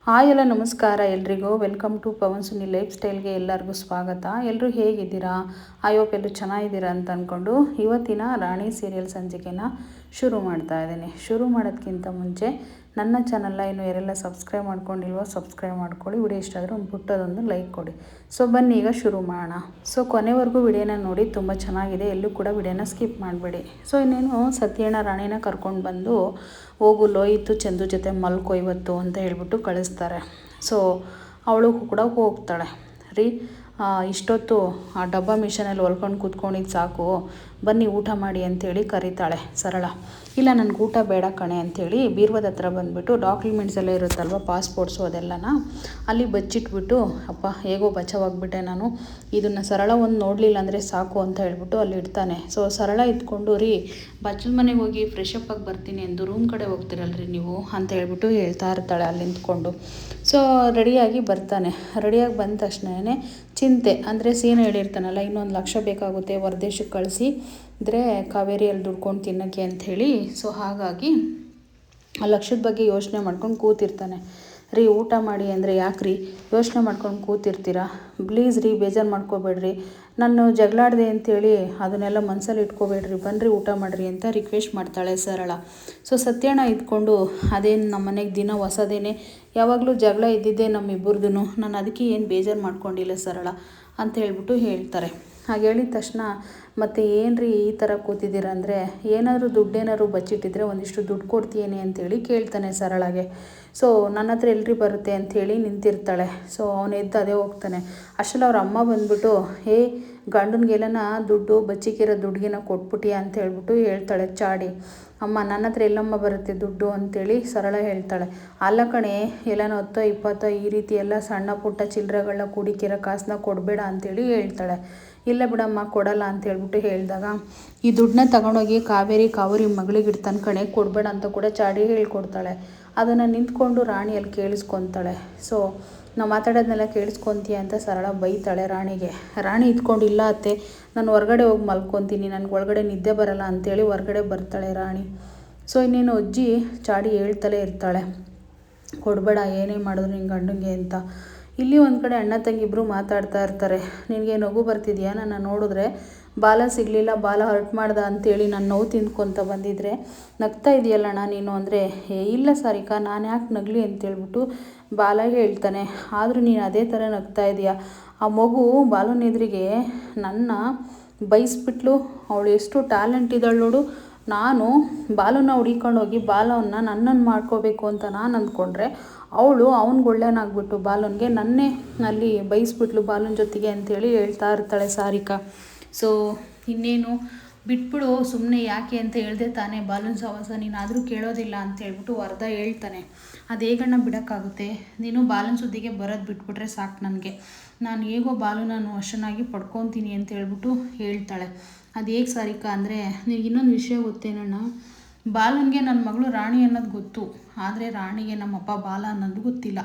Hi ಎಲ್ಲ ನಮಸ್ಕಾರ ಎಲ್ರಿಗೂ. Welcome to Pavan Suni life ಸ್ಟೈಲ್ಗೆ ಎಲ್ಲರಿಗೂ ಸ್ವಾಗತ. ಎಲ್ಲರೂ ಹೇಗಿದ್ದೀರಾ? ಐ ಹೋಪ್ ಎಲ್ಲರೂ ಚೆನ್ನಾಗಿದ್ದೀರಾ ಅಂತ ಅಂದ್ಕೊಂಡು ಇವತ್ತಿನ ರಾಣಿ ಸೀರಿಯಲ್ ಸಂಚಿಕೆನ ಶುರು ಮಾಡ್ತಾ ಇದ್ದೀನಿ. ಶುರು ಮಾಡೋದಕ್ಕಿಂತ ಮುಂಚೆ ನನ್ನ ಚಾನಲ್ನ ಇನ್ನು ಯಾರೆಲ್ಲ ಸಬ್ಸ್ಕ್ರೈಬ್ ಮಾಡ್ಕೊಂಡಿಲ್ವೋ ಸಬ್ಸ್ಕ್ರೈಬ್ ಮಾಡ್ಕೊಳ್ಳಿ. ವಿಡಿಯೋ ಇಷ್ಟ ಆದರೆ ಒಂದು ಪುಟ್ಟದೊಂದು ಲೈಕ್ ಕೊಡಿ. ಸೊ ಬನ್ನಿ ಈಗ ಶುರು ಮಾಡೋಣ. ಸೊ ಕೊನೆವರೆಗೂ ವಿಡಿಯೋನ ನೋಡಿ, ತುಂಬ ಚೆನ್ನಾಗಿದೆ. ಎಲ್ಲೂ ಕೂಡ ವಿಡಿಯೋನ ಸ್ಕಿಪ್ ಮಾಡಬೇಡಿ. ಸೊ ಇನ್ನೇನು ಸತ್ಯಣ್ಣ ರಾಣಿನ ಕರ್ಕೊಂಡು ಬಂದು ಹೋಗು ಲೋಹಿತು ಚಂದು ಜೊತೆ ಮಲ್ಕೋ ಇವತ್ತು ಅಂತ ಹೇಳ್ಬಿಟ್ಟು ಕಳಿಸ್ತಾರೆ. ಸೊ ಅವಳು ಕೂಡ ಹೋಗ್ತಾಳೆ. ರೀ ಇಷ್ಟೊತ್ತು ಆ ಡಬ್ಬ ಮಿಷನಲ್ಲಿ ಹೊಲ್ಕೊಂಡು ಕೂತ್ಕೊಂಡಿದ್ದು ಸಾಕು, ಬನ್ನಿ ಊಟ ಮಾಡಿ ಅಂಥೇಳಿ ಕರೀತಾಳೆ ಸರಳ. ಇಲ್ಲ ನನಗೆ ಊಟ ಬೇಡ ಕಣೆ ಅಂಥೇಳಿ ಬೀರ್ವದ ಹತ್ರ ಬಂದುಬಿಟ್ಟು ಡಾಕ್ಯುಮೆಂಟ್ಸ್ ಎಲ್ಲ ಇರುತ್ತಲ್ವ, ಪಾಸ್ಪೋರ್ಟ್ಸು ಅದೆಲ್ಲನ ಅಲ್ಲಿ ಬಚ್ಚಿಟ್ಬಿಟ್ಟು, ಅಪ್ಪ ಹೇಗೋ ಬಚಾವಾಗ್ಬಿಟ್ಟೆ ನಾನು, ಇದನ್ನು ಸರಳ ಒಂದು ನೋಡಲಿಲ್ಲ ಅಂದರೆ ಸಾಕು ಅಂತ ಹೇಳ್ಬಿಟ್ಟು ಅಲ್ಲಿ ಇಡ್ತಾನೆ. ಸೊ ಸರಳ ಇದ್ಕೊಂಡು, ರೀ ಬಚ್ಚಲ ಮನೆಗೆ ಹೋಗಿ ಫ್ರೆಶ್ ಅಪ್ ಆಗಿ ಬರ್ತೀನಿ ಎಂದು ರೂಮ್ ಕಡೆ ಹೋಗ್ತಿರಲ್ರಿ ನೀವು ಅಂತ ಹೇಳ್ಬಿಟ್ಟು ಹೇಳ್ತಾ ಇರ್ತಾಳೆ ಅಲ್ಲಿ ನಿಂತ್ಕೊಂಡು. ಸೊ ರೆಡಿಯಾಗಿ ಬರ್ತಾನೆ. ರೆಡಿಯಾಗಿ ಬಂದ ತಕ್ಷಣವೇ ಚಿಂತೆ, ಅಂದರೆ ಸೀನ ಹೇಳಿರ್ತಾನಲ್ಲ, ಇನ್ನೊಂದು 1 ಲಕ್ಷ ಬೇಕಾಗುತ್ತೆ ಹೊರದೇಶಕ್ಕೆ ಕಳಿಸಿ ಇದ್ರೆ ಕಾವೇರಿಯಲ್ಲಿ ದುಡ್ಕೊಂಡು ತಿನ್ನೋಕ್ಕೆ ಅಂಥೇಳಿ. ಸೊ ಹಾಗಾಗಿ ಆ ಲಕ್ಷದ ಬಗ್ಗೆ ಯೋಚನೆ ಮಾಡ್ಕೊಂಡು ಕೂತಿರ್ತಾನೆ. ರೀ ಊಟ ಮಾಡಿ ಅಂದರೆ ಯಾಕೆ ರೀ ಯೋಚನೆ ಮಾಡ್ಕೊಂಡು ಕೂತಿರ್ತೀರಾ, ಪ್ಲೀಸ್ ರೀ ಬೇಜಾರು ಮಾಡ್ಕೋಬೇಡ್ರಿ, ನಾನು ಜಗಳಾಡಿದೆ ಅಂಥೇಳಿ ಅದನ್ನೆಲ್ಲ ಮನಸ್ಸಲ್ಲಿ ಇಟ್ಕೋಬೇಡ್ರಿ, ಬನ್ನಿರಿ ಊಟ ಮಾಡಿರಿ ಅಂತ ರಿಕ್ವೆಸ್ಟ್ ಮಾಡ್ತಾಳೆ ಸರಳ. ಸೊ ಸತ್ಯಣ್ಣ ಇದ್ಕೊಂಡು, ಅದೇನು ನಮ್ಮ ಮನೆಗೆ ದಿನ ಹೊಸದೇನೆ, ಯಾವಾಗಲೂ ಜಗಳ ಇದ್ದಿದ್ದೆ ನಮ್ಮಿಬ್ಬರದು, ನಾನು ಅದಕ್ಕೆ ಏನು ಬೇಜಾರು ಮಾಡ್ಕೊಂಡಿಲ್ಲ ಸರಳ ಅಂತ ಹೇಳ್ಬಿಟ್ಟು ಹೇಳ್ತಾರೆ. ಹಾಗೆ ಹೇಳಿದ ತಕ್ಷಣ ಮತ್ತು ಏನು ರೀ ಈ ಥರ ಕೂತಿದ್ದೀರ ಅಂದರೆ, ಏನಾದರೂ ದುಡ್ಡೇನಾದ್ರು ಬಚ್ಚಿಟ್ಟಿದ್ರೆ ಒಂದಿಷ್ಟು ದುಡ್ಡು ಕೊಡ್ತೀಯೇನೆ ಅಂಥೇಳಿ ಕೇಳ್ತಾನೆ ಸರಳಗೆ. ಸೊ ನನ್ನ ಹತ್ರ ಎಲ್ರಿ ಬರುತ್ತೆ ಅಂಥೇಳಿ ನಿಂತಿರ್ತಾಳೆ. ಸೊ ಅವನು ಎದ್ದು ಅದೇ ಹೋಗ್ತಾನೆ. ಅಷ್ಟರಲ್ಲಿ ಅವ್ರ ಅಮ್ಮ ಬಂದುಬಿಟ್ಟು, ಗಂಡನಿಗೆಲ್ಲನ ದುಡ್ಡು ಬಚ್ಚಿಕ್ಕಿರೋ ದುಡ್ಡಿಗೆನ ಕೊಟ್ಬಿಟ್ಟಿಯಾ ಅಂತ ಹೇಳ್ಬಿಟ್ಟು ಹೇಳ್ತಾಳೆ ಚಾಡಿ. ಅಮ್ಮ ನನ್ನ ಹತ್ರ ಎಲ್ಲಮ್ಮ ಬರುತ್ತೆ ದುಡ್ಡು ಅಂಥೇಳಿ ಸರಳ ಹೇಳ್ತಾಳೆ. ಅಲ್ಲ ಕಣೆ, ಎಲ್ಲನೋ 10 20 ಈ ರೀತಿ ಎಲ್ಲ ಸಣ್ಣ ಪುಟ್ಟ ಚಿಲ್ಲರೆಗಳನ್ನ ಕುಡಿಕಿರೋ ಕಾಸನ್ನ ಕೊಡಬೇಡ ಅಂಥೇಳಿ ಹೇಳ್ತಾಳೆ. ಇಲ್ಲ ಬಿಡಮ್ಮ ಕೊಡಲ್ಲ ಅಂತ ಹೇಳ್ಬಿಟ್ಟು ಹೇಳಿದಾಗ, ಈ ದುಡ್ಡನ್ನ ತಗೊಂಡೋಗಿ ಕಾವೇರಿ ಮಗಳಿಗೆ ಇಡ್ತಾನೆ ಕಣೆ, ಕೊಡಬೇಡ ಅಂತ ಕೂಡ ಚಾಡಿ ಹೇಳ್ಕೊಡ್ತಾಳೆ. ಅದನ್ನು ನಿಂತ್ಕೊಂಡು ರಾಣಿ ಅಲ್ಲಿ ಕೇಳಿಸ್ಕೊತಾಳೆ. ಸೊ ನಾವು ಮಾತಾಡೋದನ್ನೆಲ್ಲ ಕೇಳಿಸ್ಕೊತೀಯ ಅಂತ ಸರಳ ಬೈತಾಳೆ ರಾಣಿಗೆ. ರಾಣಿ ಇದ್ಕೊಂಡು, ಇಲ್ಲ ಅತ್ತೆ ನಾನು ಹೊರಗಡೆ ಹೋಗಿ ಮಲ್ಕೊತೀನಿ, ನನಗೆ ಒಳಗಡೆ ನಿದ್ದೆ ಬರಲ್ಲ ಅಂಥೇಳಿ ಹೊರಗಡೆ ಬರ್ತಾಳೆ ರಾಣಿ. ಸೊ ಇನ್ನೇನು ಅಜ್ಜಿ ಚಾಡಿ ಹೇಳ್ತಲೇ ಇರ್ತಾಳೆ, ಕೊಡಬೇಡ ಏನೇ ಮಾಡಿದ್ರು ನಿನ್ನ ಗಂಡಂಗೆ ಅಂತ. ಇಲ್ಲಿ ಒಂದು ಕಡೆ ಅಣ್ಣ ತಂಗಿ ಇಬ್ಬರು ಮಾತಾಡ್ತಾ ಇರ್ತಾರೆ. ನಿನಗೆ ನಗು ಬರ್ತಿದೆಯಾ, ನನ್ನ ನೋಡಿದ್ರೆ ಬಾಲ ಸಿಗಲಿಲ್ಲ, ಬಾಲ ಹರ್ಟ್ ಮಾಡ್ದ ಅಂಥೇಳಿ ನಾನು ನೋವು ತಿಂದ್ಕೊತ ಬಂದಿದ್ರೆ ನಗ್ತಾ ಇದೆಯಲ್ಲಣ್ಣ ನೀನು ಅಂದರೆ, ಇಲ್ಲ ಸಾರಿಕಾ ನಾನು ಯಾಕೆ ನಗಲಿ ಅಂತೇಳ್ಬಿಟ್ಟು ಬಾಲ ಹೇಳ್ತಾನೆ. ಆದರೂ ನೀನು ಅದೇ ಥರ ನಗ್ತಾ ಇದೆಯಾ, ಆ ಮಗು ಬಾಲನ ಎದುರಿಗೆ ನನ್ನ ಬೈಸ್ಬಿಟ್ಲು, ಅವಳು ಎಷ್ಟು ಟ್ಯಾಲೆಂಟ್ ಇದ್ದಾಳೆ ನೋಡು, ನಾನು ಬಾಲನ ಹುಡಿಕೊಂಡು ಹೋಗಿ ಬಾಲವನ್ನು ನನ್ನನ್ನು ಮಾಡ್ಕೋಬೇಕು ಅಂತ ನಾನು ಅಂದ್ಕೊಂಡ್ರೆ ಅವಳು ಅವ್ನಿಗೆ ಒಳ್ಳೆಯನಾಗ್ಬಿಟ್ಟು ಬಾಲನ್ಗೆ ನನ್ನೇ ಅಲ್ಲಿ ಬೈಸ್ಬಿಟ್ಲು ಬಾಲನ ಜೊತೆಗೆ ಅಂಥೇಳಿ ಹೇಳ್ತಾ ಇರ್ತಾಳೆ ಸಾರಿಕಾ. ಸೊ ಇನ್ನೇನು ಬಿಟ್ಬಿಡು ಸುಮ್ಮನೆ ಯಾಕೆ ಅಂತ ಹೇಳ್ದೆ ತಾನೇ ಬಾಲನ ಸವಾಸ, ನೀನಾದರೂ ಕೇಳೋದಿಲ್ಲ ಅಂತ ಹೇಳ್ಬಿಟ್ಟು ವರದ ಹೇಳ್ತಾನೆ. ಅದು ಹೇಗಣ್ಣ ಬಿಡೋಕ್ಕಾಗುತ್ತೆ, ನೀನು ಬಾಲನ ಸುದ್ದಿಗೆ ಬರೋದು ಬಿಟ್ಬಿಟ್ರೆ ಸಾಕು ನನಗೆ, ನಾನು ಹೇಗೋ ನಾನು ವಶನಾಗಿ ಪಡ್ಕೊತೀನಿ ಅಂತ ಹೇಳ್ಬಿಟ್ಟು ಹೇಳ್ತಾಳೆ. ಅದು ಹೇಗೆ ಸಾರಿಕಾ ಅಂದರೆ, ನಿನಗೆ ಇನ್ನೊಂದು ವಿಷಯ ಗೊತ್ತೇನಣ್ಣ, ಬಾಲನಿಗೆ ನನ್ನ ಮಗಳು ರಾಣಿ ಅನ್ನೋದು ಗೊತ್ತು, ಆದರೆ ರಾಣಿಗೆ ನಮ್ಮಪ್ಪ ಬಾಲ ಅನ್ನೋದು ಗೊತ್ತಿಲ್ಲ.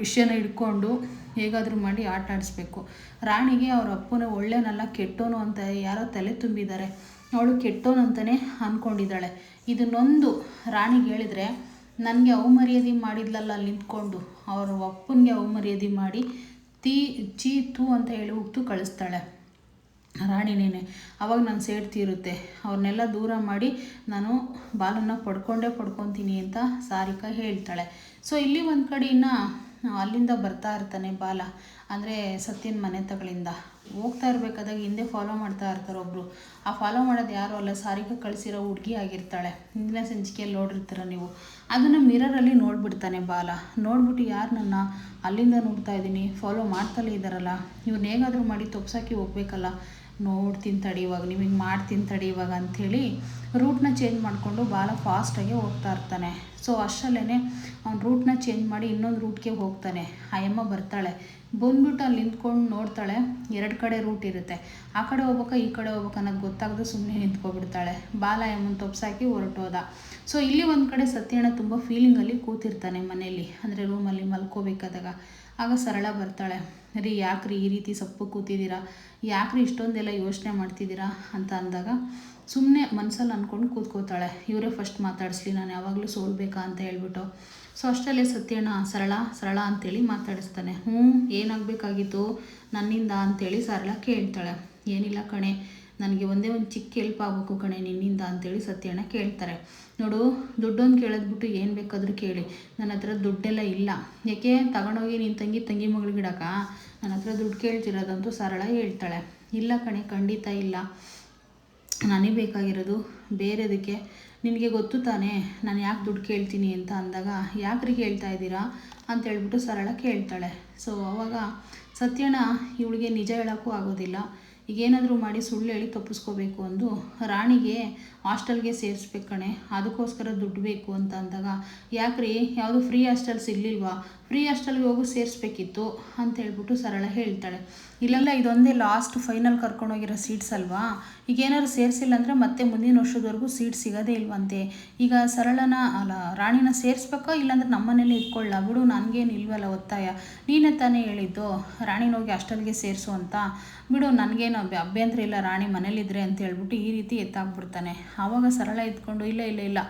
ವಿಷಯನ ಹಿಡ್ಕೊಂಡು ಹೇಗಾದರೂ ಮಾಡಿ ಆಟ ಆಡಿಸ್ಬೇಕು. ರಾಣಿಗೆ ಅವ್ರ ಅಪ್ಪನ ಒಳ್ಳೆನಲ್ಲ ಕೆಟ್ಟೋನು ಅಂತ ಯಾರೋ ತಲೆ ತುಂಬಿದ್ದಾರೆ, ಅವಳು ಕೆಟ್ಟೋನು ಅಂತಲೇ ಅಂದ್ಕೊಂಡಿದ್ದಾಳೆ. ಇದನ್ನೊಂದು ರಾಣಿಗೆ ಹೇಳಿದರೆ, ನನಗೆ ಅವಮರ್ಯಾದೆ ಮಾಡಿದ್ಲಲ್ಲ ಅಲ್ಲಿ ನಿಂತ್ಕೊಂಡು, ಅವ್ರ ಅಪ್ಪನಿಗೆ ಅವಮರ್ಯಾದೆ ಮಾಡಿ ಚೀ ತೂ ಅಂತ ಹೇಳಿ ಹೋಗ್ತು ಕಳಿಸ್ತಾಳೆ ರಾಣಿನೇನೆ. ಅವಾಗ ನಾನು ಸೇಡ್ತಿರುತ್ತೆ, ಅವ್ರನ್ನೆಲ್ಲ ದೂರ ಮಾಡಿ ನಾನು ಬಾಲನ್ನ ಪಡ್ಕೊತೀನಿ ಅಂತ ಸಾರಿಕಾ ಹೇಳ್ತಾಳೆ. ಸೊ ಇಲ್ಲಿ ಒಂದು ಕಡೆ ಅಲ್ಲಿಂದ ಬರ್ತಾ ಇರ್ತಾನೆ ಬಾಲ, ಅಂದರೆ ಸತ್ಯನ ಮನೆ ತಗಳಿಂದ ಹೋಗ್ತಾ ಇರಬೇಕಾದಾಗ ಹಿಂದೆ ಫಾಲೋ ಮಾಡ್ತಾ ಇರ್ತಾರೆ ಒಬ್ಬರು. ಆ ಫಾಲೋ ಮಾಡೋದು ಯಾರು ಅಲ್ಲ, ಸಾರಿಕಾ ಕಳಿಸಿರೋ ಹುಡುಗಿ ಆಗಿರ್ತಾಳೆ. ಹಿಂದಿನ ಸಂಚಿಕೆಯಲ್ಲಿ ನೋಡಿರ್ತೀರ ನೀವು. ಅದನ್ನು ಮಿರರಲ್ಲಿ ನೋಡಿಬಿಡ್ತಾನೆ ಬಾಲ. ನೋಡ್ಬಿಟ್ಟು ಯಾರು ನನ್ನ ಅಲ್ಲಿಂದ ನೋಡ್ತಾ ಇದ್ದೀನಿ, ಫಾಲೋ ಮಾಡ್ತಲೇ ಇದ್ದಾರಲ್ಲ, ಇವ್ರನ್ನ ಹೇಗಾದರೂ ಮಾಡಿ ತೊಪ್ಸಾಕಿ ಹೋಗ್ಬೇಕಲ್ಲ, ನೋಡ್ತೀನಿ ತಡಿ ಇವಾಗ, ನಿಮಗೆ ಮಾಡ್ತೀನಿ ತಡಿ ಇವಾಗ ಅಂಥೇಳಿ ರೂಟ್ನ ಚೇಂಜ್ ಮಾಡಿಕೊಂಡು ಬಾಲ ಫಾಸ್ಟಾಗಿ ಹೋಗ್ತಾ ಇರ್ತಾನೆ. ಸೊ ಅಷ್ಟರಲ್ಲೇ ಅವ್ನು ರೂಟ್ನ ಚೇಂಜ್ ಮಾಡಿ ಇನ್ನೊಂದು ರೂಟ್ಗೆ ಹೋಗ್ತಾನೆ. ಆ ಅಮ್ಮ ಬರ್ತಾಳೆ, ಬಂದ್ಬಿಟ್ಟು ಅಲ್ಲಿ ನಿಂತ್ಕೊಂಡು ನೋಡ್ತಾಳೆ, 2 ಕಡೆ ರೂಟ್ ಇರುತ್ತೆ, ಆ ಕಡೆ ಹೋಗ್ಬೇಕಾ ಈ ಕಡೆ ಹೋಗ್ಬೇಕಾ ಅನ್ನೋದು ಗೊತ್ತಾಗದೆ ಸುಮ್ಮನೆ ನಿಂತ್ಕೊಬಿಡ್ತಾಳೆ. ಬಾಲ ಅಮ್ಮನ ತೊಪ್ಸಾಕಿ ಹೊರಟೋದ. ಸೊ ಇಲ್ಲಿ ಒಂದು ಕಡೆ ಸತ್ಯಣ್ಣ ತುಂಬ ಫೀಲಿಂಗಲ್ಲಿ ಕೂತಿರ್ತಾನೆ ಮನೆಯಲ್ಲಿ, ಅಂದರೆ ರೂಮಲ್ಲಿ ಮಲ್ಕೋಬೇಕಾದಾಗ. ಆಗ ಸರಳ ಬರ್ತಾಳೆ, ರೀ ಯಾಕ್ರಿ ಈ ರೀತಿ ಸಪ್ಪು ಕೂತಿದ್ದೀರಾ, ಯಾಕ್ರಿ ಇಷ್ಟೊಂದೆಲ್ಲ ಯೋಚನೆ ಮಾಡ್ತಿದ್ದೀರಾ ಅಂತ ಅಂದಾಗ ಸುಮ್ಮನೆ ಮನಸ್ಸಲ್ಲಿ ಅಂದ್ಕೊಂಡು ಕೂತ್ಕೋತಾಳೆ. ಇವರೇ ಫಸ್ಟ್ ಮಾತಾಡಿಸ್ಲಿ, ನಾನು ಯಾವಾಗಲೂ ಸೋಲ್ಬೇಕಾ ಅಂತ ಹೇಳ್ಬಿಟ್ಟು. ಸೊ ಅಷ್ಟರಲ್ಲೇ ಸತ್ಯಣ್ಣ ಸರಳ ಸರಳ ಅಂತೇಳಿ ಮಾತಾಡಿಸ್ತಾನೆ. ಹ್ಞೂ, ಏನಾಗಬೇಕಾಗಿತ್ತು ನನ್ನಿಂದ ಅಂತೇಳಿ ಸರಳ ಕೇಳ್ತಾಳೆ. ಏನಿಲ್ಲ ಕಣೆ, ನನಗೆ ಒಂದೇ ಒಂದು ಚಿಕ್ಕ ಹೆಲ್ಪ್ ಆಗಬೇಕು ಕಣೆ ನಿನ್ನಿಂದ ಅಂತೇಳಿ ಸತ್ಯಣ್ಣ ಕೇಳ್ತಾರೆ. ನೋಡು, ದುಡ್ಡೊಂದು ಕೇಳೋದ್ಬಿಟ್ಟು ಏನು ಬೇಕಾದರೂ ಕೇಳಿ, ನನ್ನ ಹತ್ರ ದುಡ್ಡೆಲ್ಲ ಇಲ್ಲ. ಯಾಕೆ ತಗೊಂಡೋಗಿ ನಿನ್ನ ತಂಗಿ ಮಗಳಿಗಿಡಕ್ಕ ನನ್ನ ಹತ್ರ ದುಡ್ಡು ಕೇಳ್ತಿರೋದಂತೂ ಸರಳ ಹೇಳ್ತಾಳೆ. ಇಲ್ಲ ಕಣೆ, ಖಂಡಿತ ಇಲ್ಲ, ನನಗೆ ಬೇಕಾಗಿರೋದು ಬೇರೆದಕ್ಕೆ. ನಿನಗೆ ಗೊತ್ತು ತಾನೇ ನಾನು ಯಾಕೆ ದುಡ್ಡು ಕೇಳ್ತೀನಿ ಅಂತ ಅಂದಾಗ, ಯಾಕ್ರಿ ಕೇಳ್ತಾ ಇದ್ದೀರಾ ಅಂತ ಹೇಳ್ಬಿಟ್ಟು ಸರಳ ಕೇಳ್ತಾಳೆ. ಸೊ ಆವಾಗ ಸತ್ಯಣ್ಣ ಇವಳಿಗೆ ನಿಜ ಹೇಳೋಕ್ಕೂ ಆಗೋದಿಲ್ಲ. ಈಗೇನಾದರೂ ಮಾಡಿ ಸುಳ್ಳು ಹೇಳಿ ತಪ್ಪಿಸ್ಕೋಬೇಕು ಅಂದು ರಾಣಿಗೆ ಹಾಸ್ಟೆಲ್ಗೆ ಸೇರಿಸ್ಬೇಕು ಕಣೆ, ಅದಕ್ಕೋಸ್ಕರ ದುಡ್ಡು ಬೇಕು ಅಂತ ಅಂದಾಗ, ಯಾಕ್ರಿ ಯಾವುದು ಫ್ರೀ ಹಾಸ್ಟೆಲ್ ಸಿಗಲಿಲ್ವಾ, ಫ್ರೀ ಹಾಸ್ಟೆಲ್ಗೆ ಹೋಗಿ ಸೇರಿಸ್ಬೇಕಿತ್ತು ಅಂತ ಹೇಳ್ಬಿಟ್ಟು ಸರಳ ಹೇಳ್ತಾಳೆ. ಇಲ್ಲೆಲ್ಲ ಇದೊಂದೇ ಲಾಸ್ಟ್ ಫೈನಲ್ ಕರ್ಕೊಂಡೋಗಿರೋ ಸೀಟ್ಸ್ ಅಲ್ವಾ, ಈಗೇನಾದ್ರು ಸೇರಿಸಿಲ್ಲ ಅಂದರೆ ಮತ್ತೆ ಮುಂದಿನ ವರ್ಷದವರೆಗೂ ಸೀಟ್ ಸಿಗೋದೇ ಇಲ್ವಂತೆ. ಈಗ ರಾಣಿನ ಸೇರಿಸ್ಬೇಕೋ ಇಲ್ಲಾಂದ್ರೆ ನಮ್ಮನೇಲಿ ಇಟ್ಕೊಳ್ಳ ಬಿಡು, ನನಗೇನು ಇಲ್ವಲ್ಲ ಒತ್ತಾಯ, ನೀನೇ ತಾನೇ ಹೇಳಿದ್ದು ರಾಣಿನೋಗಿ ಹಾಸ್ಟೆಲ್ಗೆ ಸೇರಿಸು ಅಂತ, ಬಿಡು ನನಗೇನು ಅಭ್ಯಂತರ ಇಲ್ಲ ರಾಣಿ ಮನೇಲಿದ್ರೆ ಅಂತ ಹೇಳ್ಬಿಟ್ಟು ಈ ರೀತಿ ಎತ್ತಾಕ್ಬಿಡ್ತಾನೆ. ಆವಾಗ ಸರಳ ಎತ್ಕೊಂಡು ಇಲ್ಲ ಇಲ್ಲ ಇಲ್ಲ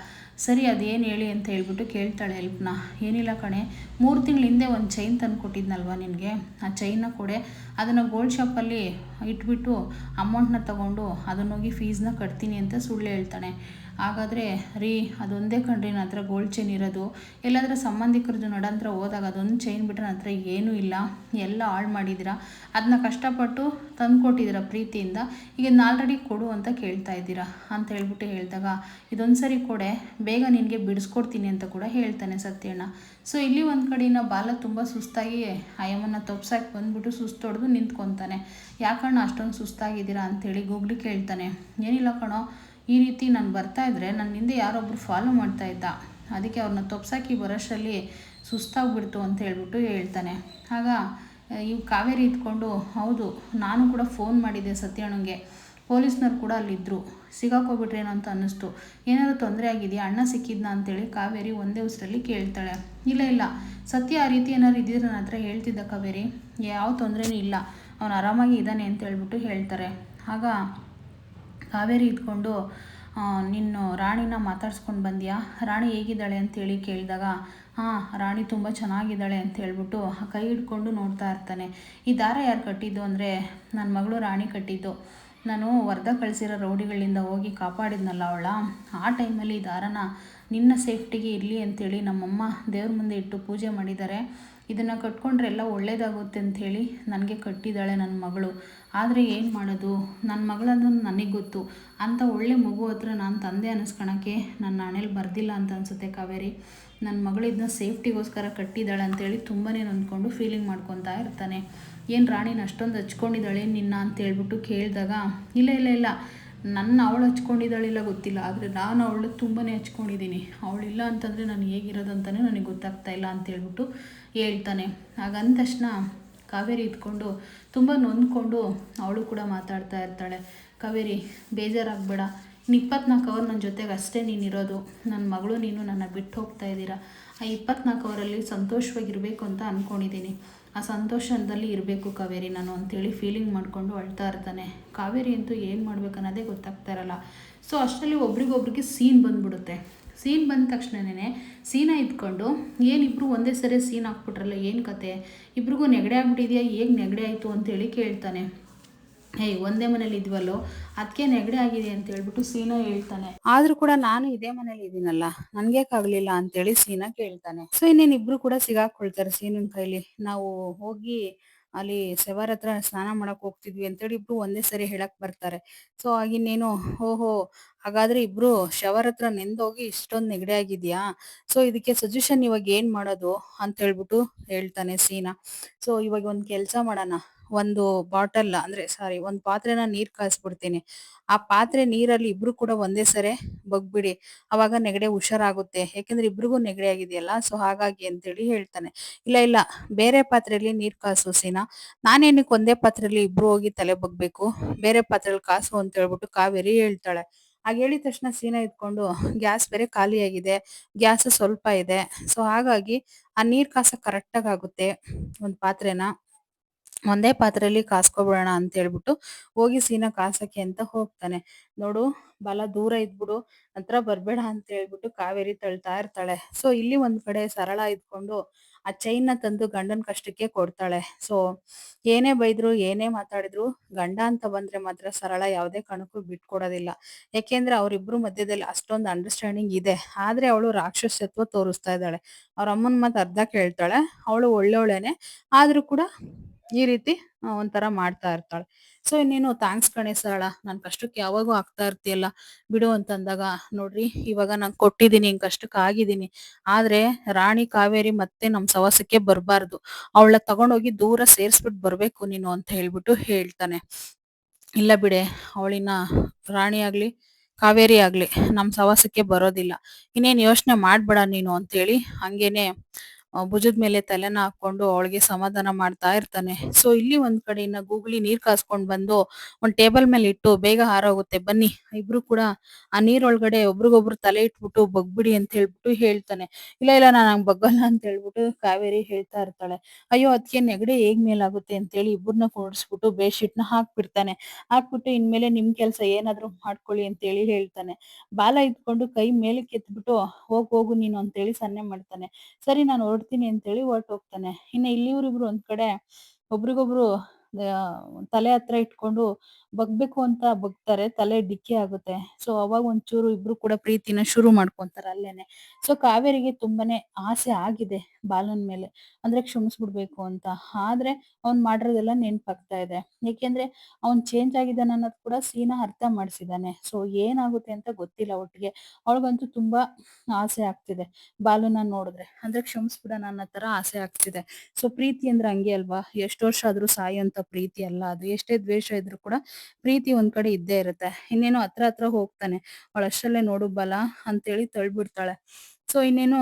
ಸರಿ, ಅದೇನು ಹೇಳಿ ಅಂತ ಹೇಳ್ಬಿಟ್ಟು ಕೇಳ್ತಾಳೆ ಹೆಲ್ಪ್ನ. ಏನಿಲ್ಲ ಕಣೆ, 3 ತಿಂಗಳ ಹಿಂದೆ ಒಂದು ಚೈನ್ ತಂದು ಕೊಟ್ಟಿದ್ನಲ್ವ ನಿನಗೆ, ಆ ಚೈನ್ನ ಕೊಡೆ, ಅದನ್ನು ಗೋಲ್ಡ್ ಶಾಪಲ್ಲಿ ಇಟ್ಬಿಟ್ಟು ಅಮೌಂಟ್ನ ತೊಗೊಂಡು ಅದನ್ನೋಗಿ ಫೀಸ್ನ ಕಟ್ತೀನಿ ಅಂತ ಸುಳ್ಳು ಹೇಳ್ತಾನೆ. ಹಾಗಾದರೆ ರೀ, ಅದೊಂದೇ ಕಣ್ರಿ ನನ್ನ ಹತ್ರ ಗೋಲ್ಡ್ ಚೈನ್ ಇರೋದು, ಎಲ್ಲಾದರೂ ಸಂಬಂಧಿಕರದ್ದು ನಡಂತ್ರ ಹೋದಾಗ ಅದೊಂದು ಚೈನ್ ಬಿಟ್ಟರೆ ನನ್ನ ಹತ್ರ ಏನೂ ಇಲ್ಲ, ಎಲ್ಲ ಹಾಳು ಮಾಡಿದ್ದೀರಾ, ಅದನ್ನ ಕಷ್ಟಪಟ್ಟು ತಂದು ಕೊಟ್ಟಿದ್ದೀರಾ ಪ್ರೀತಿಯಿಂದ, ಈಗ ಇದನ್ನ ಆಲ್ರೆಡಿ ಕೊಡು ಅಂತ ಕೇಳ್ತಾ ಇದ್ದೀರಾ ಅಂತ ಹೇಳ್ಬಿಟ್ಟು ಹೇಳಿದಾಗ, ಇದೊಂದು ಸರಿ ಕೊಡೆ, ಬೇಗ ನಿನಗೆ ಬಿಡಿಸ್ಕೊಡ್ತೀನಿ ಅಂತ ಕೂಡ ಹೇಳ್ತಾನೆ ಸತ್ಯಣ್ಣ. ಸೊ ಇಲ್ಲಿ ಒಂದು ಕಡೆಯಿಂದ ಬಾಲ ತುಂಬ ಸುಸ್ತಾಗಿ ಅಯ್ಯಮ್ಮನ ತಪ್ಸಾಕಿ ಬಂದ್ಬಿಟ್ಟು ಸುಸ್ತು ಹೊಡೆದು ನಿಂತ್ಕೊತಾನೆ. ಯಾಕಣ್ಣ ಅಷ್ಟೊಂದು ಸುಸ್ತಾಗಿದ್ದೀರಾ ಅಂಥೇಳಿ ಗೂಗ್ಲಿ ಕೇಳ್ತಾನೆ. ಏನಿಲ್ಲ ಕಣೋ, ಈ ರೀತಿ ನಾನು ಬರ್ತಾಯಿದ್ರೆ ನನ್ನ ಹಿಂದೆ ಯಾರೊಬ್ಬರು ಫಾಲೋ ಮಾಡ್ತಾಯಿದ್ದ, ಅದಕ್ಕೆ ಅವ್ರನ್ನ ತಪ್ಸಾಕಿ ಬರೋಷ್ಟರಲ್ಲಿ ಸುಸ್ತಾಗ್ಬಿಡ್ತು ಅಂತ ಹೇಳ್ಬಿಟ್ಟು ಹೇಳ್ತಾನೆ. ಆಗ ಇವು ಕಾವೇರಿ ಇದ್ಕೊಂಡು, ಹೌದು ನಾನು ಕೂಡ ಫೋನ್ ಮಾಡಿದ್ದೆ ಸತ್ಯಣ್ಣಂಗೆ, ಪೊಲೀಸ್ನವ್ರು ಕೂಡ ಅಲ್ಲಿದ್ದರು, ಸಿಗಾಕೋಗ್ಬಿಟ್ರೇನೋ ಅಂತ ಅನ್ನಿಸ್ತು, ಏನಾದರೂ ತೊಂದರೆ ಆಗಿದೆಯಾ, ಅಣ್ಣ ಸಿಕ್ಕಿದ್ನಾ ಅಂತೇಳಿ ಕಾವೇರಿ ಒಂದೇ ಉಸಿರಲ್ಲಿ ಕೇಳ್ತಾಳೆ. ಇಲ್ಲ ಇಲ್ಲ, ಸತ್ಯ ಆ ರೀತಿ ಏನಾದ್ರು ಇದ್ದಿದ್ರೆ ನನ್ನ ಹತ್ರ ಹೇಳ್ತಿದ್ದ ಕಾವೇರಿ, ಯಾವ ತೊಂದರೆನೂ ಇಲ್ಲ, ಅವನು ಆರಾಮಾಗಿ ಇದ್ದಾನೆ ಅಂತ ಹೇಳ್ಬಿಟ್ಟು ಹೇಳ್ತಾರೆ. ಆಗ ಕಾವೇರಿ ಇದ್ಕೊಂಡು, ನೀನು ರಾಣಿನ ಮಾತಾಡ್ಸ್ಕೊಂಡು ಬಂದ್ಯಾ, ರಾಣಿ ಹೇಗಿದ್ದಾಳೆ ಅಂತೇಳಿ ಕೇಳಿದಾಗ, ಹಾಂ ರಾಣಿ ತುಂಬ ಚೆನ್ನಾಗಿದ್ದಾಳೆ ಅಂತ ಹೇಳ್ಬಿಟ್ಟು ಕೈ ಹಿಡ್ಕೊಂಡು ನೋಡ್ತಾ ಇರ್ತಾನೆ. ಈ ದಾರ ಯಾರು ಕಟ್ಟಿದ್ದು ಅಂದರೆ, ನನ್ನ ಮಗಳು ರಾಣಿ ಕಟ್ಟಿದ್ದು, ನಾನು ವರ್ಧ ಕಳಿಸಿರೋ ರೌಡಿಗಳಿಂದ ಹೋಗಿ ಕಾಪಾಡಿದ್ನಲ್ಲ ಅವಳ, ಆ ಟೈಮಲ್ಲಿ ಈ ದಾರನ ನಿನ್ನ ಸೇಫ್ಟಿಗೆ ಇರಲಿ ಅಂತೇಳಿ ನಮ್ಮಮ್ಮ ದೇವ್ರ ಮುಂದೆ ಇಟ್ಟು ಪೂಜೆ ಮಾಡಿದ್ದಾರೆ, ಇದನ್ನು ಕಟ್ಕೊಂಡ್ರೆ ಎಲ್ಲ ಒಳ್ಳೇದಾಗುತ್ತೆ ಅಂಥೇಳಿ ನನಗೆ ಕಟ್ಟಿದ್ದಾಳೆ ನನ್ನ ಮಗಳು. ಆದರೆ ಏನು ಮಾಡೋದು, ನನ್ನ ಮಗಳದನ್ನು ನನಗೆ ಗೊತ್ತು, ಅಂಥ ಒಳ್ಳೆ ಮಗು ಹತ್ರ ನಾನು ತಂದೆ ಅನ್ನಿಸ್ಕೊಳಕ್ಕೆ ನನ್ನ ಹಣೆಯಲ್ಲಿ ಬರ್ದಿಲ್ಲ ಅಂತ ಅನಿಸುತ್ತೆ ಕಾವೇರಿ, ನನ್ನ ಮಗಳಿದ್ನ ಸೇಫ್ಟಿಗೋಸ್ಕರ ಕಟ್ಟಿದ್ದಾಳೆ ಅಂತೇಳಿ ತುಂಬಾ ನೊಂದ್ಕೊಂಡು ಫೀಲಿಂಗ್ ಮಾಡ್ಕೊತಾ ಇರ್ತಾನೆ. ಏನು ರಾಣಿನ ಅಷ್ಟೊಂದು ಹಚ್ಕೊಂಡಿದ್ದಾಳೆ ನಿನ್ನ ಅಂತೇಳ್ಬಿಟ್ಟು ಕೇಳಿದಾಗ, ಇಲ್ಲ ಇಲ್ಲ ಇಲ್ಲ, ಅವಳು ಹಚ್ಕೊಂಡಿದ್ದಾಳಿಲ್ಲ ಗೊತ್ತಿಲ್ಲ, ಆದರೆ ನಾನು ಅವಳು ತುಂಬಾ ಹಚ್ಕೊಂಡಿದ್ದೀನಿ, ಅವಳಿಲ್ಲ ಅಂತಂದರೆ ನಾನು ಹೇಗಿರೋದು ಅಂತಲೇ ನನಗೆ ಗೊತ್ತಾಗ್ತಾ ಇಲ್ಲ ಅಂತೇಳ್ಬಿಟ್ಟು ಹೇಳ್ತಾನೆ. ಹಾಗಂದ ತಕ್ಷಣ ಕಾವೇರಿ ಇದ್ಕೊಂಡು ತುಂಬ ನೊಂದ್ಕೊಂಡು ಅವಳು ಕೂಡ ಮಾತಾಡ್ತಾ ಇರ್ತಾಳೆ. ಕಾವೇರಿ ಬೇಜಾರಾಗಬೇಡ, ಇನ್ನು 24 ಅವರ್ ನನ್ನ ಜೊತೆಗೆ ಅಷ್ಟೇ ನೀನಿರೋದು, ನನ್ನ ಮಗಳು ನೀನು ನನ್ನ ಬಿಟ್ಟು ಹೋಗ್ತಾ ಇದ್ದೀರಾ, ಆ 24 ಅವರಲ್ಲಿ ಸಂತೋಷವಾಗಿರಬೇಕು ಅಂತ ಅಂದ್ಕೊಂಡಿದ್ದೀನಿ, ಆ ಸಂತೋಷದಲ್ಲಿ ಇರಬೇಕು ಕಾವೇರಿ ನಾನು ಅಂತೇಳಿ ಫೀಲಿಂಗ್ ಮಾಡಿಕೊಂಡು ಅಳ್ತಾ ಇರ್ತಾನೆ. ಕಾವೇರಿ ಅಂತೂ ಏನು ಮಾಡ್ಬೇಕು ಅನ್ನೋದೇ ಗೊತ್ತಾಗ್ತಾ ಇರಲ್ಲ. ಸೊ ಅಷ್ಟರಲ್ಲಿ ಒಬ್ರಿಗೊಬ್ರಿಗೆ ಸೀನ್ ಬಂದ್ಬಿಡುತ್ತೆ. ಸೀನ್ ಬಂದ ತಕ್ಷಣವೇ ಸೀನಾ ಇದ್ಕೊಂಡು, ಏನಿಬ್ರು ಒಂದೇ ಸರಿ ಸೀನ್ ಹಾಕ್ಬಿಟ್ರಲ್ಲ, ಏನು ಕತೆ, ಇಬ್ರಿಗೂ ನೆಗಡೆ ಆಗ್ಬಿಟ್ಟಿದೆಯಾ, ಹೇಗೆ ನೆಗಡೆ ಆಯಿತು ಅಂತೇಳಿ ಕೇಳ್ತಾನೆ. ಒಂದೇ ಮನೇಲಿ ಇದ್ವಲ್ಲೋ ಅದಕ್ಕೆ ನೆಗಡೆ ಆಗಿದೆ ಅಂತ ಹೇಳ್ಬಿಟ್ಟು ಸೀನಾ ಹೇಳ್ತಾನೆ. ಆದ್ರೂ ಕೂಡ ನಾನು ಇದೇ ಮನೇಲಿ ಇದ್ದೀನಲ್ಲ, ನನ್ಗೇಕಾಗ್ಲಿಲ್ಲ ಅಂತೇಳಿ ಸೀನಾ ಕೇಳ್ತಾನೆ. ಸೊ ಇನ್ನೇನು ಇಬ್ರು ಕೂಡ ಸಿಗಾಕೊಳ್ತಾರೆ ಸೀನನ್ ಕೈಲಿ. ನಾವು ಹೋಗಿ ಅಲ್ಲಿ ಸೆವಾರ್ ಹತ್ರ ಸ್ನಾನ ಮಾಡಕ್ ಹೋಗ್ತಿದ್ವಿ ಅಂತೇಳಿ ಇಬ್ರು ಒಂದೇ ಸರಿ ಹೇಳಕ್ ಬರ್ತಾರೆ. ಸೊ ಆಗಿನ್ನೇನು, ಓಹೋ ಹಾಗಾದ್ರೆ ಇಬ್ರು ಶವರ್ ಹತ್ರ ನೆಂದೋಗಿ ಇಷ್ಟೊಂದು ನೆಗಡೆ ಆಗಿದ್ಯಾ, ಸೊ ಇದಕ್ಕೆ ಸಜೆಷನ್ ಇವಾಗ ಏನ್ ಮಾಡೋದು ಅಂತ ಹೇಳ್ಬಿಟ್ಟು ಹೇಳ್ತಾನೆ ಸೀನಾ. ಸೊ ಇವಾಗ ಒಂದು ಕೆಲಸ ಮಾಡೋಣ, ಒಂದು ಬಾಟಲ್ ಅಂದ್ರೆ ಸಾರಿ ಒಂದು ಪಾತ್ರೆನ ನೀರ್ ಕಾಯಿಸ್ಬಿಡ್ತೀನಿ, ಆ ಪಾತ್ರೆ ನೀರಲ್ಲಿ ಇಬ್ರು ಕೂಡ ಒಂದೇ ಸರಿ ಬಗ್ಬಿಡಿ, ಅವಾಗ ನೆಗಡೆ ಹುಷಾರಾಗುತ್ತೆ, ಯಾಕಂದ್ರೆ ಇಬ್ರಿಗೂ ನೆಗಡೆ ಆಗಿದೆಯಲ್ಲ, ಸೊ ಹಾಗಾಗಿ ಅಂತೇಳಿ ಹೇಳ್ತಾನೆ. ಇಲ್ಲ ಇಲ್ಲ, ಬೇರೆ ಪಾತ್ರೆಯಲ್ಲಿ ನೀರ್ ಕಾಸು ಸೀನಾ, ನಾನೇನಕ್ಕೆ ಒಂದೇ ಪಾತ್ರೆಯಲ್ಲಿ ಇಬ್ರು ಹೋಗಿ ತಲೆ ಬಗ್ಬೇಕು, ಬೇರೆ ಪಾತ್ರೆಯಲ್ಲಿ ಕಾಸು ಅಂತ ಹೇಳ್ಬಿಟ್ಟು ಕಾವೇರಿ ಹೇಳ್ತಾಳೆ. ಹಾಗ ಹೇಳಿದ ತಕ್ಷಣ ಸೀನಾ ಇದ್ಕೊಂಡು, ಗ್ಯಾಸ್ ಬೇರೆ ಖಾಲಿ ಆಗಿದೆ, ಗ್ಯಾಸ್ ಸ್ವಲ್ಪ ಇದೆ, ಸೊ ಹಾಗಾಗಿ ಆ ನೀರ್ ಕಾಸ ಕರೆಕ್ಟಾಗಿ ಆಗುತ್ತೆ ಒಂದು ಪಾತ್ರೆನ ಒಂದೇ ಪಾತ್ರೆಯಲ್ಲಿ ಕಾಸ್ಕೊಬಿಡೋಣ ಅಂತ ಹೇಳ್ಬಿಟ್ಟು ಹೋಗಿ ಸೀನಾ ಕಾಸಕ್ಕೆ ಅಂತ ಹೋಗ್ತಾನೆ. ನೋಡು ಬಲ ದೂರ ಇದ್ಬಿಡು, ಹತ್ರ ಬರ್ಬೇಡ ಅಂತ ಹೇಳ್ಬಿಟ್ಟು ಕಾವೇರಿ ತಳ್ತಾ ಇರ್ತಾಳೆ. ಸೊ ಇಲ್ಲಿ ಒಂದ್ ಕಡೆ ಸರಳ ಇದ್ಕೊಂಡು ಆ ಚೈನ್ನ ತಂದು ಗಂಡನ ಕಷ್ಟಕ್ಕೆ ಕೊಡ್ತಾಳೆ. ಸೊ ಏನೇ ಬೈದ್ರು ಏನೇ ಮಾತಾಡಿದ್ರು ಗಂಡ ಅಂತ ಬಂದ್ರೆ ಮಾತ್ರ ಸರಳ ಯಾವುದೇ ಕಾರಣಕ್ಕೂ ಬಿಟ್ಕೊಡೋದಿಲ್ಲ. ಯಾಕೆಂದ್ರೆ ಅವ್ರಿಬ್ರು ಮಧ್ಯದಲ್ಲಿ ಅಷ್ಟೊಂದು ಅಂಡರ್ಸ್ಟ್ಯಾಂಡಿಂಗ್ ಇದೆ. ಆದ್ರೆ ಅವಳು ರಾಕ್ಷಸತ್ವ ತೋರಿಸ್ತಾ ಇದ್ದಾಳೆ. ಅವ್ರ ಅಮ್ಮನ ಮಾತು ಅರ್ಧ ಕೇಳ್ತಾಳೆ. ಅವಳು ಒಳ್ಳೆವಳೇನೆ, ಆದ್ರೂ ಕೂಡ ಈ ರೀತಿ ಒಂಥರ ಮಾಡ್ತಾ ಇರ್ತಾಳೆ. ಸೊ ನೀನು ಥ್ಯಾಂಕ್ಸ್ ಕಣೆ ಸರಳ, ನನ್ ಕಷ್ಟಕ್ಕೆ ಯಾವಾಗೂ ಆಗ್ತಾ ಇರ್ತೀಯಲ್ಲ ಬಿಡು ಅಂತಂದಾಗ, ನೋಡ್ರಿ ಇವಾಗ ನಾನು ಕೊಟ್ಟಿದ್ದೀನಿ, ಹಿಂಗ್ ಕಷ್ಟಕ್ಕೆ ಆಗಿದ್ದೀನಿ, ಆದ್ರೆ ರಾಣಿ ಕಾವೇರಿ ಮತ್ತೆ ನಮ್ ಸವಾಸಕ್ಕೆ ಬರ್ಬಾರ್ದು, ಅವಳ ತಗೊಂಡೋಗಿ ದೂರ ಸೇರ್ಸ್ಬಿಟ್ಟು ಬರ್ಬೇಕು ನೀನು ಅಂತ ಹೇಳ್ಬಿಟ್ಟು ಹೇಳ್ತಾನೆ. ಇಲ್ಲ ಬಿಡೆ, ಅವಳಿನ್ನ ರಾಣಿ ಆಗ್ಲಿ ಕಾವೇರಿ ಆಗ್ಲಿ ನಮ್ ಸವಾಸಕ್ಕೆ ಬರೋದಿಲ್ಲ, ಇನ್ನೇನ್ ಯೋಚನೆ ಮಾಡ್ಬೇಡ ನೀನು ಅಂತೇಳಿ ಹಂಗೇನೆ ಭುಜದ ಮೇಲೆ ತಲೆನ ಹಾಕೊಂಡು ಅವಳಿಗೆ ಸಮಾಧಾನ ಮಾಡ್ತಾ ಇರ್ತಾನೆ. ಸೊ ಇಲ್ಲಿ ಒಂದ್ ಕಡೆ ಇನ್ನ ಗೂಗ್ಲಿ ನೀರ್ ಕಾಸ್ಕೊಂಡ್ ಬಂದು ಒಂದ್ ಟೇಬಲ್ ಮೇಲೆ ಇಟ್ಟು, ಬೇಗ ಹಾರೋಗುತ್ತೆ ಬನ್ನಿ ಇಬ್ರು ಕೂಡ ಆ ನೀರೊಳಗಡೆ ಒಬ್ರಿಗೊಬ್ರು ತಲೆ ಇಟ್ಬಿಟ್ಟು ಬಗ್ಬಿಡಿ ಅಂತ ಹೇಳ್ಬಿಟ್ಟು ಹೇಳ್ತಾನೆ. ಇಲ್ಲ ಇಲ್ಲ ನಾನು ಹಂಗ್ ಬಗ್ಗಲ್ಲ ಅಂತ ಹೇಳ್ಬಿಟ್ಟು ಕಾವೇರಿ ಹೇಳ್ತಾ ಇರ್ತಾಳೆ. ಅಯ್ಯೋ ಅದಕ್ಕೆ ನೆಗಡಿ ಹೇಗ್ ಮೇಲಾಗುತ್ತೆ ಅಂತೇಳಿ ಇಬ್ಬರನ್ನ ಕೂಡಿಸ್ಬಿಟ್ಟು ಬೆಡ್ಶೀಟ್ನ ಹಾಕ್ಬಿಡ್ತಾನೆ. ಹಾಕ್ಬಿಟ್ಟು ಇನ್ಮೇಲೆ ನಿಮ್ ಕೆಲ್ಸ ಏನಾದ್ರು ಮಾಡ್ಕೊಳ್ಳಿ ಅಂತೇಳಿ ಹೇಳ್ತಾನೆ. ಬಾಲ ಇದ್ಕೊಂಡು ಕೈ ಮೇಲಕ್ಕೆ ಎತ್ಬಿಟ್ಟು ಹೋಗು ನೀನು ಅಂತೇಳಿ ಸನ್ನೆ ಮಾಡ್ತಾನೆ. ಸರಿ ನಾನು ಹೊರಡ್ತೀನಿ ಅಂತೇಳಿ ಹೊರಟೋಗ್ತಾನೆ. ಇನ್ನು ಇಲ್ಲಿವ್ರಿಬ್ರು ಒಂದ್ ಕಡೆ ಒಬ್ರಿಗೊಬ್ರು ತಲೆ ಹತ್ರ ಇಟ್ಕೊಂಡು ಬಗ್ಬೇಕು ಅಂತ ಬಗ್ತಾರೆ, ತಲೆ ಡಿಕ್ಕಿ ಆಗುತ್ತೆ. ಸೊ ಅವಾಗ ಒಂಚೂರು ಇಬ್ರು ಕೂಡ ಪ್ರೀತಿನ ಶುರು ಮಾಡ್ಕೊಂತಾರೆ ಅಲ್ಲೇನೆ. ಸೊ ಕಾವೇರಿಗೆ ತುಂಬಾನೇ ಆಸೆ ಆಗಿದೆ ಬಾಲನ್ ಮೇಲೆ, ಅಂದ್ರೆ ಕ್ಷಮಿಸ್ಬಿಡ್ಬೇಕು ಅಂತ. ಆದ್ರೆ ಅವ್ನ್ ಮಾಡಿರೋದೆಲ್ಲ ನೆನ್ಪಾಗ್ತಾ ಇದೆ. ಯಾಕೆಂದ್ರೆ ಅವ್ನ್ ಚೇಂಜ್ ಆಗಿದ್ದಾನೆ ಅನ್ನೋದು ಕೂಡ ಸೀನಾ ಅರ್ಥ ಮಾಡಿಸಿದಾನೆ. ಸೊ ಏನಾಗುತ್ತೆ ಅಂತ ಗೊತ್ತಿಲ್ಲ ಒಟ್ಟಿಗೆ. ಅವಳಿಗಂತೂ ತುಂಬಾ ಆಸೆ ಆಗ್ತಿದೆ ಬಾಲುನ ನೋಡಿದ್ರೆ, ಅಂದ್ರೆ ಕ್ಷಮಿಸ್ಬಿಡೋಣ ಅನ್ನೋ ತರ ಆಸೆ ಆಗ್ತಿದೆ. ಸೊ ಪ್ರೀತಿ ಅಂದ್ರೆ ಹಂಗೆ ಅಲ್ವಾ, ಎಷ್ಟು ವರ್ಷ ಆದ್ರೂ ಸಾಯೋಂತ ಪ್ರೀತಿ ಅಲ್ಲ ಅದು. ಎಷ್ಟೇ ದ್ವೇಷ ಇದ್ರು ಕೂಡ ಪ್ರೀತಿ ಒಂದ್ ಕಡೆ ಇದ್ದೇ ಇರುತ್ತೆ. ಇನ್ನೇನು ಹತ್ರ ಹತ್ರ ಹೋಗ್ತಾನೆ, ಅವಳಷ್ಟರಲ್ಲೇ ನೋಡು ಬಲ ಅಂತೇಳಿ ತಳ್ಬಿಡ್ತಾಳೆ. ಸೊ ಇನ್ನೇನು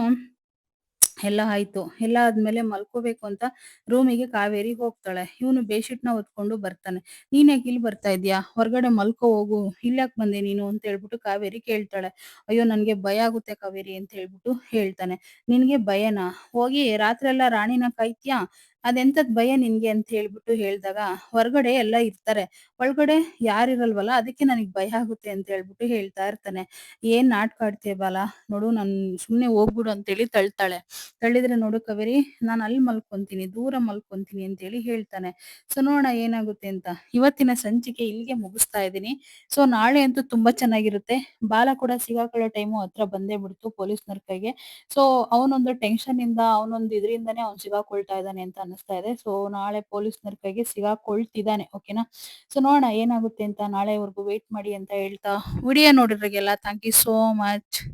ಎಲ್ಲ ಆಯ್ತು. ಎಲ್ಲ ಆದ್ಮೇಲೆ ಮಲ್ಕೋಬೇಕು ಅಂತ ರೂಮಿಗೆ ಕಾವೇರಿ ಹೋಗ್ತಾಳೆ. ಇವನು ಬೆಡ್‌ಶೀಟ್‌ನ ಹೊತ್ಕೊಂಡು ಬರ್ತಾನೆ. "ನೀನ್ ಯಾಕೆ ಇಲ್ಲಿ ಬರ್ತಾ ಇದ್ಯಾ? ಹೊರಗಡೆ ಮಲ್ಕೋ ಹೋಗು. ಇಲ್ಯಾಕ್ ಬಂದೆ ನೀನು?" ಅಂತ ಹೇಳ್ಬಿಟ್ಟು ಕಾವೇರಿ ಕೇಳ್ತಾಳೆ. "ಅಯ್ಯೋ ನನ್ಗೆ ಭಯ ಆಗುತ್ತೆ ಕಾವೇರಿ" ಅಂತ ಹೇಳ್ಬಿಟ್ಟು ಹೇಳ್ತಾನೆ. "ನಿನ್ಗೆ ಭಯನಾ? ಹೋಗಿ ರಾತ್ರೆಲ್ಲ ರಾಣಿನ ಕಾಯ್ತ್ಯಾ? ಅದೆಂತದ್ ಭಯ ನಿನ್ಗೆ?" ಅಂತ ಹೇಳ್ಬಿಟ್ಟು ಹೇಳ್ದಾಗ, "ಹೊರಗಡೆ ಎಲ್ಲ ಇರ್ತಾರೆ. ಒಳಗಡೆ ಯಾರಿರಲ್ವಲ್ಲ, ಅದಕ್ಕೆ ನನಗ್ ಭಯ ಆಗುತ್ತೆ" ಅಂತ ಹೇಳ್ಬಿಟ್ಟು ಹೇಳ್ತಾ ಇರ್ತಾನೆ. "ಏನ್ ನಾಟಕ ಆಡ್ತೀಯ ಬಾಲ? ನೋಡು ಸುಮ್ನೆ ಹೋಗ್ಬಿಡು" ಅಂತೇಳಿ ತಳ್ತಾಳೆ. ತಳ್ಳಿದ್ರೆ, "ನೋಡು ಕಾವೇರಿ ನಾನು ಅಲ್ಲಿ ಮಲ್ಕೊಂತೀನಿ, ದೂರ ಮಲ್ಕೊಂತೀನಿ" ಅಂತೇಳಿ ಹೇಳ್ತಾನೆ. ಸೊ ನೋಡೋಣ ಏನಾಗುತ್ತೆ ಅಂತ. ಇವತ್ತಿನ ಸಂಚಿಕೆ ಇಲ್ಲಿಗೆ ಮುಗಿಸ್ತಾ ಇದ್ದೀನಿ. ಸೊ ನಾಳೆ ಅಂತೂ ತುಂಬಾ ಚೆನ್ನಾಗಿರುತ್ತೆ. ಬಾಲ ಕೂಡ ಸಿಗಾಕೊಳ್ಳೋ ಟೈಮು ಹತ್ರ ಬಂದೇ ಬಿಡ್ತು ಪೊಲೀಸ್‌ನವ್ರ ಕೈಗೆ. ಸೊ ಅವನೊಂದು ಟೆನ್ಷನ್ ಇಂದ, ಅವನೊಂದು ಇದರಿಂದಾನೇ ಅವ್ನು ಸಿಗಾಕೊಳ್ತಾ ಇದ್ದಾನೆ ಅಂತ ಅನಿಸ್ತಾ ಇದೆ. ಸೊ ನಾಳೆ ಪೊಲೀಸ್‌ನವ್ರ ಕೈಗೆ ಸಿಗಾಕೊಳ್ತಿದ್ದಾನೆ. ಓಕೆನಾ? ಸೊ ನೋಡೋಣ ಏನಾಗುತ್ತೆ ಅಂತ. ನಾಳೆವರೆಗೂ ವೇಟ್ ಮಾಡಿ ಅಂತ ಹೇಳ್ತಾ, ವಿಡಿಯೋ ನೋಡಿದ್ರಿಗೆಲ್ಲ ಥ್ಯಾಂಕ್ ಯು ಸೋ ಮಚ್.